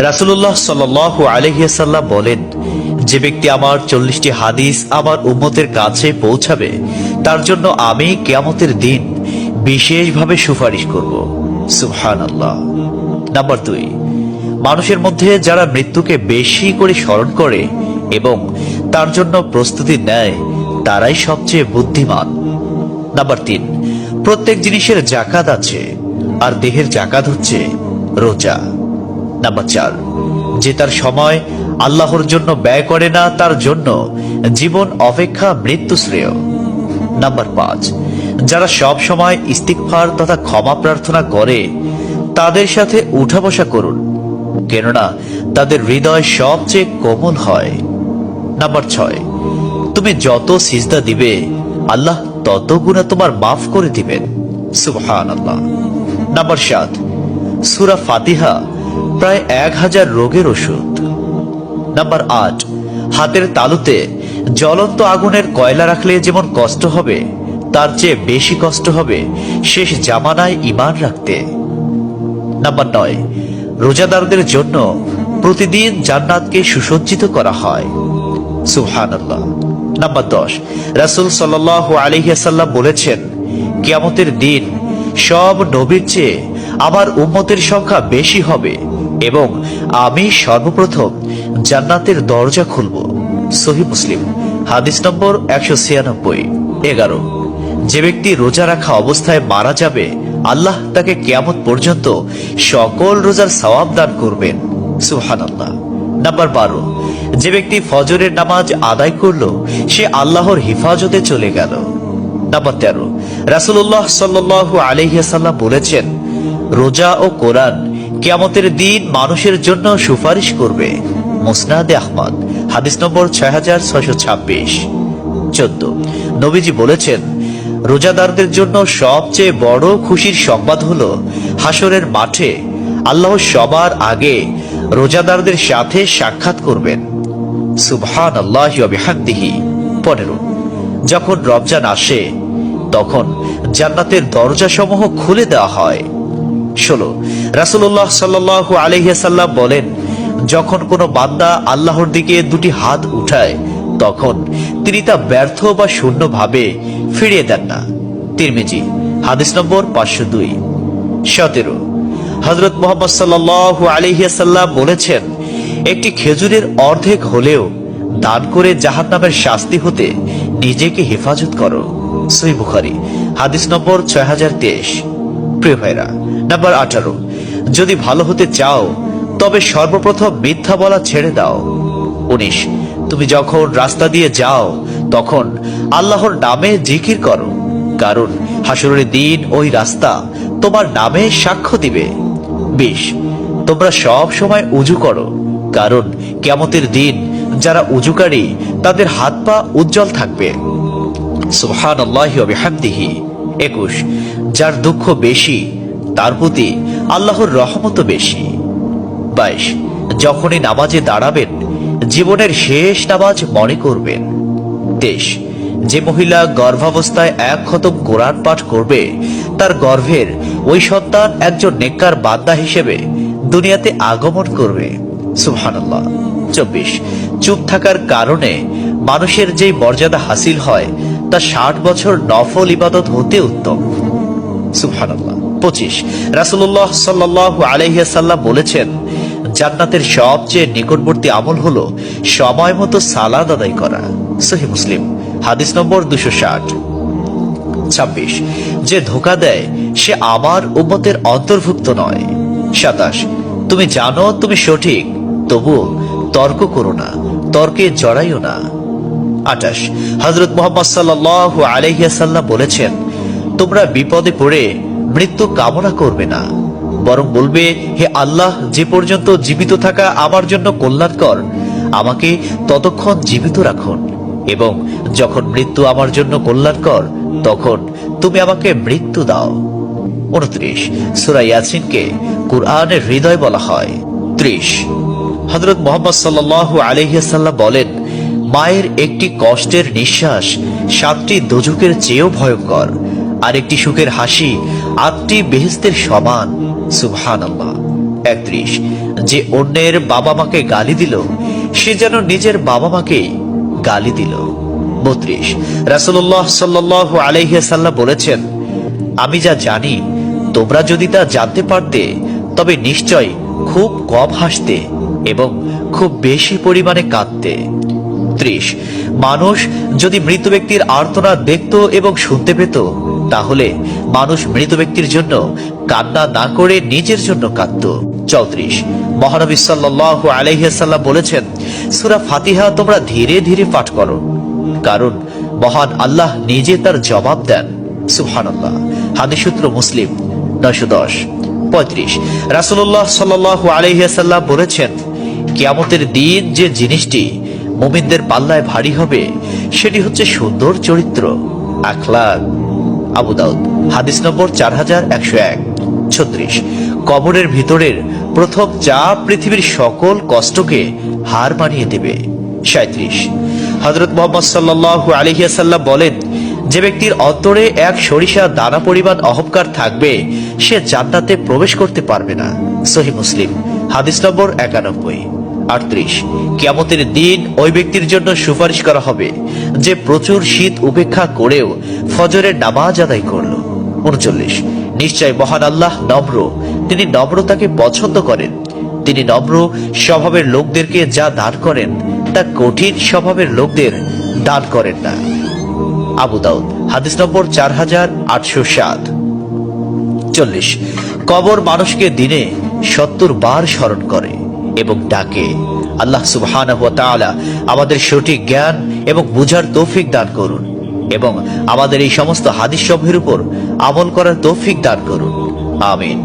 রাসূলুল্লাহ সাল্লাল্লাহু আলাইহি ওয়াসাল্লাম বলেন, যে ব্যক্তি আমার 40টি হাদিস আমার উম্মতের কাছে পৌঁছাবে তার জন্য আমি কিয়ামতের দিন বিশেষভাবে সুপারিশ করব। সুবহানাল্লাহ। নাম্বার 2, মানুষের মধ্যে যারা মৃত্যুকে বেশি করে স্মরণ করে এবং তার জন্য প্রস্তুতি নেয় তারাই সবচেয়ে বুদ্ধিমান। নাম্বার 3, প্রত্যেক জিনিসের যাকাত আছে, আর দেহের যাকাত হচ্ছে রোজা। নাম্বার 4, যে তার সময় আল্লাহর জন্য ব্যয় করে না তার জন্য জীবন অপেক্ষা মৃত্যু শ্রেয়। নাম্বার 5, যারা সব সময় ইস্তিগফার তথা ক্ষমা প্রার্থনা করে তাদের সাথে উঠা বসা করুন, কেননা তাদের হৃদয় সবচেয়ে কোমল হয়। নাম্বার 6, তুমি যত সিজদা দিবে আল্লাহ তত গুনাহ তোমার মাফ করে দিবেন। সুবহানাল্লাহ। নাম্বার 7, সূরা ফাতিহা প্রায় 1000 রোগের ওষুধ। নাম্বার 8, হাতের তালুতে জ্বলন্ত আগুনের কয়লা রাখলে যেমন কষ্ট হবে তার চেয়ে বেশি কষ্ট হবে শেষ জামানায় ঈমান রাখতে। নাম্বার 9, রোজাদারদের জন্য প্রতিদিন জান্নাতকে সুসজ্জিত করা হয়। সুবহানাল্লাহ। নাম্বার 10, রাসূল সাল্লাল্লাহু আলাইহি ওয়াসাল্লাম বলেছেন, কিয়ামতের দিন সব নবীর চেয়ে আমার উম্মতের সংখ্যা বেশি হবে এবং আমি সর্বপ্রথম জান্নাতের দরজা খুলব। সহিহ মুসলিম, হাদিস নম্বর 196। 11, যে ব্যক্তি রোজা রাখা অবস্থায় মারা যাবে আল্লাহ তাকে কিয়ামত পর্যন্ত সকল রোজার সওয়াব দান করবেন। সুবহানাল্লাহ। নাম্বার 12, যে ব্যক্তি ফজরের নামাজ আদায় করল সে আল্লাহর হিফাজতে চলে গেল। নাম্বার 13, রাসূলুল্লাহ সাল্লাল্লাহু আলাইহি ওয়াসাল্লাম বলেছেন, রোজা ও কোরআন কিয়ামতের দিন মানুষের জন্য সুপারিশ করবে। মুসনাদে আহমদ, হাদিস নম্বর 6626। 14, নবীজি বলেছেন, রোজাদারদের জন্য সবচেয়ে বড় খুশির সংবাদ হলো হাসরের মাঠে আল্লাহ সবার আগে রোজাদারদের সাথে সাক্ষাৎ করবেন। সুবহানাল্লাহি ওয়া বিহামদিহি। 15, যখন রমজান আসে তখন জান্নাতের দরজাসমূহ খুলে দেওয়া হয়। 16, রাসূলুল্লাহ সাল্লাল্লাহু আলাইহি ওয়াসাল্লাম বলেন, যখন কোনো বান্দা আল্লাহর দিকে দুটি হাত উঠায় তখন তিনি তা ব্যর্থ বা শূন্য ভাবে ফিরিয়ে দেন না। তিরমিজি, হাদিস নম্বর 502। 17, হযরত মুহাম্মদ সাল্লাল্লাহু আলাইহি ওয়াসাল্লাম বলেছেন, একটি খেজুরের অর্ধেক হলেও দান করে জাহান্নামের শাস্তি হতে নিজেকে হেফাজত করো। সহিহ বুখারী, হাদিস নম্বর 6023। প্রিয় ভাইরা, নাম্বার 18, যদি ভালো হতে চাও তবে সর্বপ্রথম মিথ্যা বলা ছেড়ে দাও। 19, তুমি যখন রাস্তা দিয়ে যাও তখন আল্লাহর নামে জিকির করো, কারণ হাসরের দিন ওই রাস্তা তোমার নামে সাক্ষ্য দিবে। 20, তোমরা সব সময় উযু করো, কারণ কিয়ামতের দিন যারা উযুকারী তাদের হাত পা উজ্জ্বল থাকবে। সুবহানাল্লাহি ওয়া বিহামদিহি। 21, যার দুঃখ বেশি তার প্রতি আল্লাহর রহমতও বেশি। 22, যখনই নামাজে দাঁড়াবেন জীবনের শেষ নামাজ মনে করবেন। 23, যে মহিলা গর্ভাবস্থায় 1 খতম কোরআন পাঠ করবে তার গর্ভের ওই সন্তান একজন নেককার বান্দা হিসেবে দুনিয়াতে আগমন করবে। সুবহানাল্লাহ। 24, চুপ থাকার কারণে মানুষের যেই মর্যাদা হাসিল হয় তা 60 বছর নফল ইবাদত হতে উত্তম। সুবহানাল্লাহ। 25, রাসূলুল্লাহ সাল্লাল্লাহু আলাইহি ওয়াসাল্লাম বলেছেন, জান্নাতের সবচেয়ে নিকটবর্তী আমল হলো সময় মতো সালাত আদায় করা। সহিহ মুসলিম, হাদিস নম্বর 260। 26, যে ধোঁকা দেয় সে আমার উম্মতের অন্তর্ভুক্ত নয়। 27, তুমি জানো তুমি সঠিক তবুও তর্ক করো না, তর্কে জড়াইও না। 28, হযরত মুহাম্মদ সাল্লাল্লাহু আলাইহি ওয়াসাল্লাম বলেছেন, তোমরা বিপদে পড়ে মৃত্যু কামনা করবে না, বরং বলবে, হে আল্লাহ, যে পর্যন্ত জীবিত থাকা আমার জন্য কল্যাণকর আমাকে ততক্ষণ জীবিত রাখুন, এবং যখন মৃত্যু আমার জন্য কল্যাণকর তখন তুমি আমাকে মৃত্যু দাও। 29, সূরা ইয়াসিনকে কুরআনের হৃদয় বলা হয়। 30, হযরত মুহাম্মদ সাল্লাল্লাহু আলাইহি ওয়াসাল্লাম বলেন, মায়ের একটি কষ্টের নিঃশ্বাস 7টি দোজখের চেয়েও ভয়ঙ্কর, আর একটি সুখের হাসি 8টি বেহেশতের সমান। সুবহানাল্লাহ। 31, যে অন্যের বাবা মাকে গালি দিল সে যেন নিজের বাবা মাকেই গালি দিল। 32, রাসূলুল্লাহ সাল্লাল্লাহু আলাইহি ওয়াসাল্লাম বলেছেন, আমি যা জানি তোমরা যদি তা জানতে পারতে তবে নিশ্চয় খুব কম হাসতে এবং খুব বেশি পরিমাণে কাঁদতে। 30, মানুষ যদি মৃত ব্যক্তির আর্তনাদ দেখত এবং শুনতে পেত তাহলে মানুষ মৃত ব্যক্তির জন্য কান্না না করে নিজের জন্য কাঁদত। 34, মহানবী সাল্লাল্লাহু আলাইহি ওয়াসাল্লাম বলেছেন, সূরা ফাতিহা তোমরা ধীরে ধীরে পাঠ করো, কারণ মহান আল্লাহ নিজে তার জবাব দেন। সুবহানাল্লাহ। হাদিস সূত্র মুসলিম 910। 35, রাসূলুল্লাহ সাল্লাল্লাহু আলাইহি ওয়াসাল্লাম বলেছেন, কিয়ামতের দিন যে জিনিসটি মুমিনদের পাল্লায় ভারী হবে সেটি হচ্ছে সুন্দর চরিত্র, আখলাক। আবু দাউদ, হাদিস নম্বর 4101। 36, কবরের ভিতরের প্রথম চাপ পৃথিবীর সকল কষ্টকে হার মানিয়ে দেবে। 37, হযরত মুহাম্মদ সাল্লাল্লাহু আলাইহি ওয়াসাল্লাম বলেন, যে ব্যক্তির অন্তরে এক সরিষা দানা পরিমাণ অহংকার থাকবে সে জান্নাতে প্রবেশ করতে পারবে না। সহিহ মুসলিম, হাদিস নম্বর 91। 38, কিয়ামতের দিন ওই ব্যক্তির জন্য সুপারিশ করা হবে যে প্রচুর শীত উপেক্ষা করেও ফজরের নামাজ আদায় করল। 39, নিশ্চয় মহান আল্লাহ নম্র, তিনি নম্রতাকে পছন্দ করেন। তিনি নম্র স্বভাবের লোকদেরকে যা দান করেন তা কঠিন স্বভাবের লোকদের দান করেন না। আবু দাউদ, হাদিস নম্বর 4807। 40, কবর মানুষকে দিনে 70 বার স্মরণ করে এবং ডাকে। আল্লাহ সুবহানাহু ওয়া তাআলা আমাদের সঠিক জ্ঞান এবং বুঝার তৌফিক দান করুন এবং আমাদের এই সমস্ত হাদিস সমূহের উপর আমল করার তৌফিক দান করুন। আমিন।